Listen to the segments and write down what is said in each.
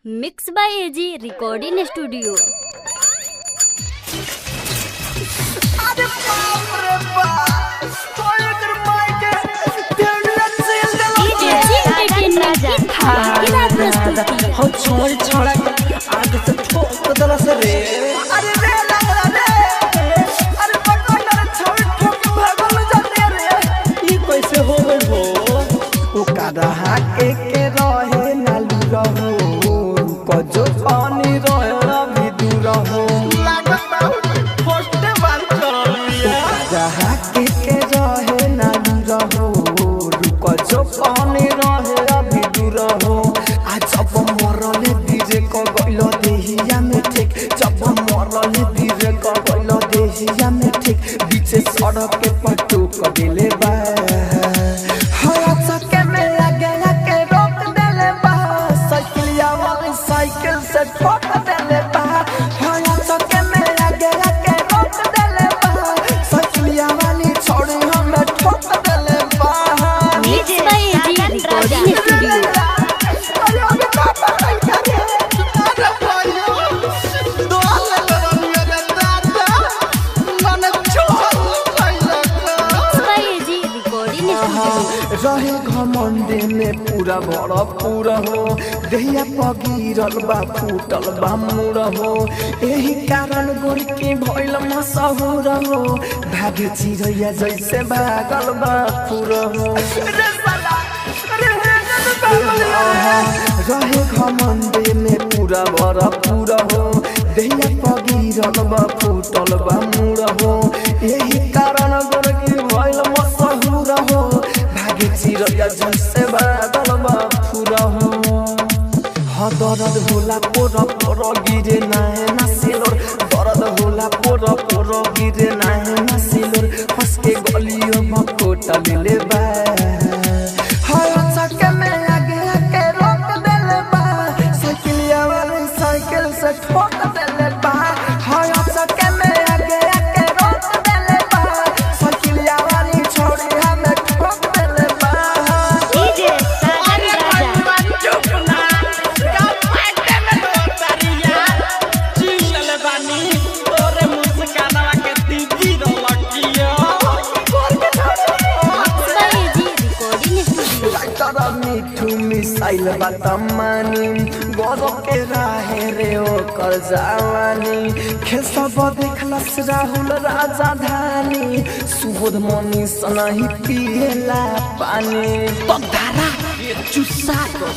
Mix by AG recording studio. अरे बाप रे बाप, कोई अगर माइक टेंडर सेल हो छोड़ छोड़ा आगे से ठोक दला से रे। अरे रे लग रहा रे, अरे पकड़ छोड़ ठोक भागल जाते रे। ये कैसे हो गई हो? ओ कादा के रहे नालू रहो, कजो पानी रहे भी दूर हो। लागत फर्स्ट बार चल लिया। कादा के रहे नालू रहो, कजो पानी रहे भी दूर हो। आज जब मरले धीरे को गइलो देहिया में ठीक, जब मरले धीरे को गइलो देहिया में ठीक, बीच सड़क के पटो को दिले बा। हाय सके में लगे के रोक देले बा, साइकिलिया वाली साइकिल से ठोक देले बा। हाय सके में लगे के रोक देले बा, साइकिलिया वाली छोड़ी हमें ठोक देले बा। Mix by AG recording studio. रहे घमंडे में पूरा बड़ा पूरा हो, देहिया पगिरल बा फूटल बा मुड़ हो। यही कारण गोर के भइल मशहूर हो, भागे चिड़ैया जैसे भागल बा पूरा हो। रहे घमंडे में पूरा बड़ा पूरा हो, देहिया पगिरल बा फूटल बा मुड़ हो। यही कारण गोर के भइल मशहूर हो, भागे चिड़ैया जैसे भागल बा पूरा हो। दर्द होला पोर गिरे नाहे नासिलोर, दर्द होला पोर गिरे नाहे नासिलोर। फंस के गलियों में कोटा ले बा। हाय सके में लगे के रोक देले बा, साइकिलिया वाली साइकिल से ठोक देले बा। हाय सके में लगे के रोक देले बा, साइकिलिया वाली छोड़ी हमें ठोक देले बा। डीजे साजन राजा चुपना का फाटे में तोरिया चिल्ल बानी तोरे मुस्कानवा के दीदी रलकिया। Mix by AG recording studio. तोरा मिठू मिसाइल बातमानी, गोरो के राहे रे ओकर जवानी। खेल सब देखलस राहुल राजा धानी, सुबोध मनी सनही पिएला पानी। तो धारा ये चुस्सा को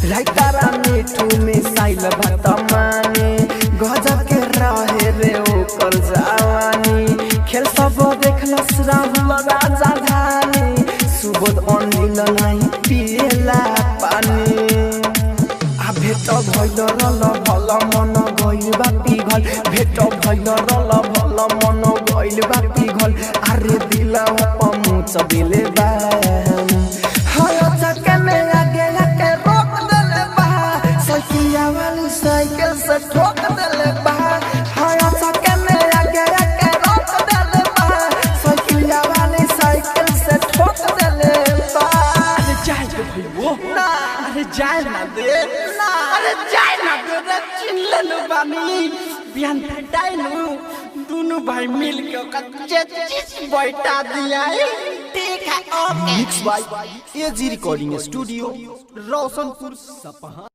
राइतारा मिठू मिसाइल बातमानी, गजब के राहे रे ओकर जवानी। खेल सब देखलस राहुल राजा धानी, सुबोध अनिल नहीं पिएला पानी। आ भेट भइल रल भल मन गइल बा पिघल, भेट भइल रल भल मन गइल बा पिघल। अरे दिला पमुच दिले बा। हाय सके में लगे के रोक देले बा, साइकिलिया वाली साइकिल से ठोक देले बा। हाय सके में लगे के रोक देले बा, साइकिलिया वाली साइकिल से ठोक देले बा। अरे जाए तो भइयो ना, अरे जाए ना दे ना, अरे जाए ना दे रे। चिल्ले नु बानी बिहान फटाई नु, दोनों भाई मिल के कच्चे चीज बैठा दिया। ठीक है okay. Mix by AG recording studio, Roshanpur Sapaha.